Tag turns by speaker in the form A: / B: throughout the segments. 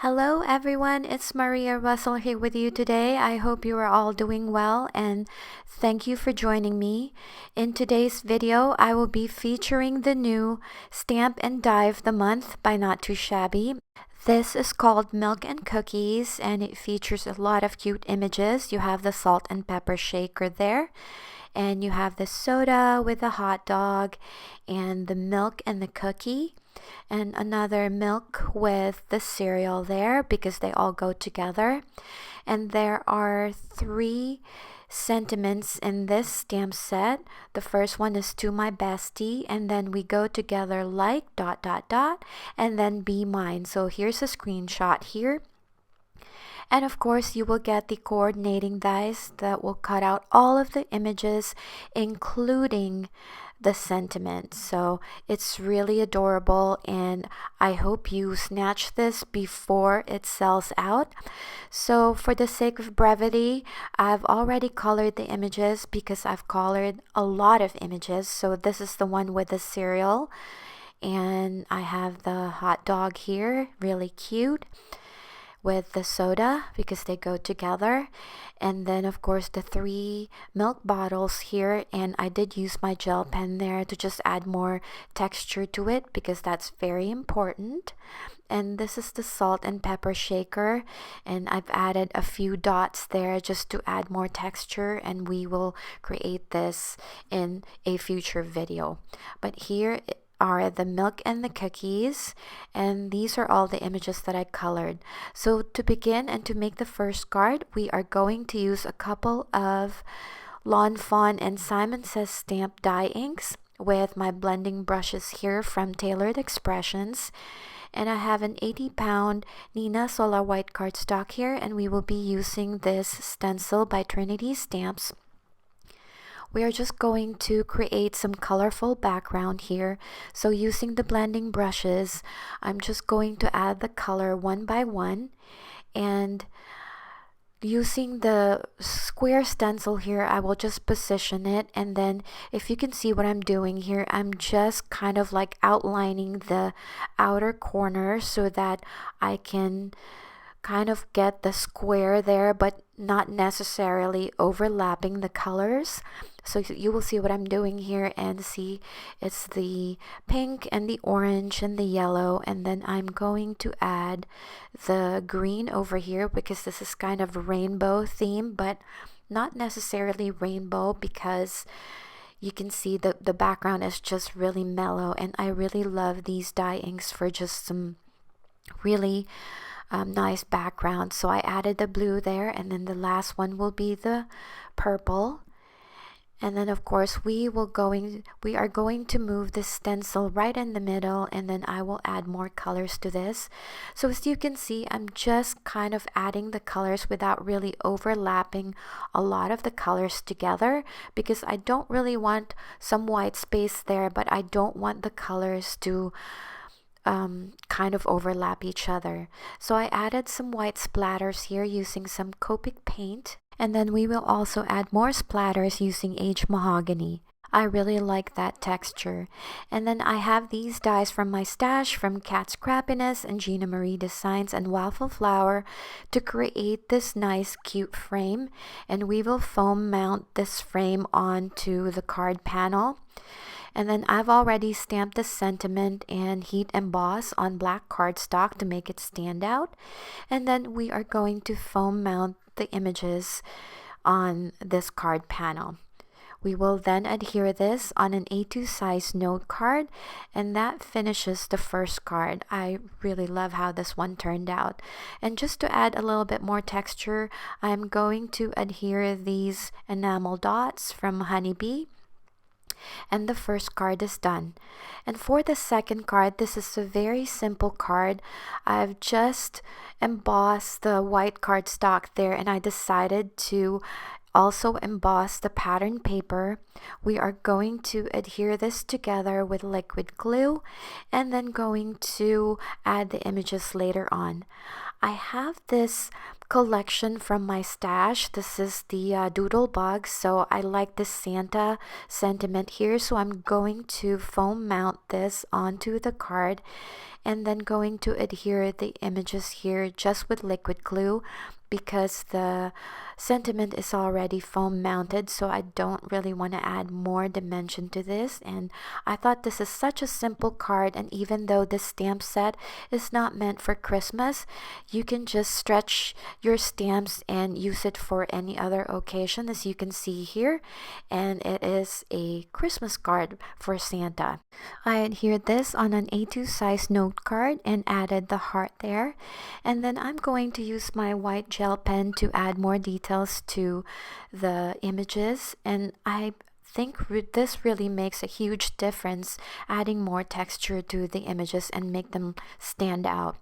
A: Hello everyone, it's Maria Russell here with you today. I hope you are all doing well and thank you for joining me. In today's video, I will be featuring the new Stamp and Die of the Month by Not2Shabby. This is called Milk and Cookies and it features a lot of cute images. You have the salt and pepper shaker there. And you have the soda with the hot dog and the milk and the cookie and another milk with the cereal there because they all go together. And there are three sentiments in this stamp set. The first one is to my bestie, and then we go together like ... and then be mine. So here's a screenshot here. And of course, you will get the coordinating dies that will cut out all of the images, including the sentiment. So it's really adorable, and I hope you snatch this before it sells out. So for the sake of brevity, I've already colored the images because I've colored a lot of images. So this is the one with the cereal, and I have the hot dog here, really cute, with the soda because they go together, and then of course the three milk bottles here, and I did use my gel pen there to just add more texture to it because that's very important. And this is the salt and pepper shaker, and I've added a few dots there just to add more texture, and we will create this in a future video. But here are the milk and the cookies, and these are all the images that I colored. So to begin and to make the first card, we are going to use a couple of Lawn Fawn and Simon Says Stamp die inks with my blending brushes here from Tailored Expressions. And I have an 80-pound Nina Solar white cardstock here, and we will be using this stencil by Trinity Stamps. We are just going to create some colorful background here. So using the blending brushes, I'm just going to add the color one by one, and using the square stencil here, I will just position it, and then if you can see what I'm doing here, I'm just kind of like outlining the outer corner so that I can kind of get the square there, but not necessarily overlapping the colors. So you will see what I'm doing here, and see it's the pink and the orange and the yellow, and then I'm going to add the green over here because this is kind of a rainbow theme, but not necessarily rainbow because you can see the background is just really mellow, and I really love these die inks for just some really nice background. So I added the blue there, and then the last one will be the purple. And then of course we are going to move the stencil right in the middle, and then I will add more colors to this. So as you can see, I'm just kind of adding the colors without really overlapping a lot of the colors together because I don't really want some white space there, but I don't want the colors to kind of overlap each other. So I added some white splatters here using some Copic paint, and then we will also add more splatters using aged mahogany. I really like that texture. And then I have these dies from my stash from Cat Scrappiness and Gina Marie Designs and Waffle Flower to create this nice cute frame, and we will foam mount this frame onto the card panel. And then I've already stamped the sentiment and heat emboss on black cardstock to make it stand out. And then we are going to foam mount the images on this card panel. We will then adhere this on an A2 size note card, and that finishes the first card. I really love how this one turned out. And just to add a little bit more texture, I'm going to adhere these enamel dots from Honeybee. And the first card is done. And for the second card, this is a very simple card. I've just embossed the white cardstock there, and I decided to also emboss the pattern paper. We are going to adhere this together with liquid glue, and then going to add the images later on. I have this collection from my stash. This is the doodle bug, so I like this Santa sentiment here, so I'm going to foam mount this onto the card and then going to adhere the images here just with liquid glue because the sentiment is already foam mounted, so I don't really want to add more dimension to this. And I thought this is such a simple card, and even though this stamp set is not meant for Christmas, you can just stretch your stamps and use it for any other occasion, as you can see here, and it is a Christmas card for Santa. I adhered this on an A2 size note card and added the heart there, and then I'm going to use my white gel pen to add more details to the images, and I think this really makes a huge difference, adding more texture to the images and make them stand out.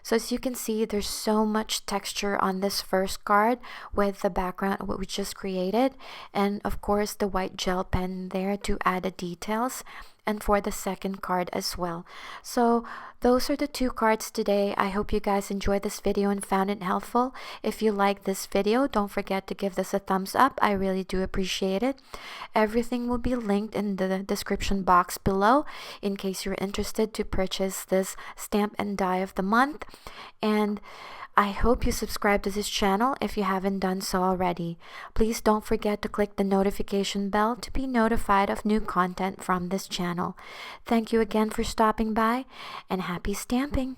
A: So as you can see, there's so much texture on this first card with the background what we just created, and of course the white gel pen there to add the details, and for the second card as well. So those are the two cards today. I hope you guys enjoyed this video and found it helpful. If you like this video, don't forget to give this a thumbs up. I really do appreciate it. Everything will be linked in the description box below in case you're interested to purchase this stamp and die of the month. And I hope you subscribe to this channel if you haven't done so already. Please don't forget to click the notification bell to be notified of new content from this channel. Thank you again for stopping by, and happy stamping!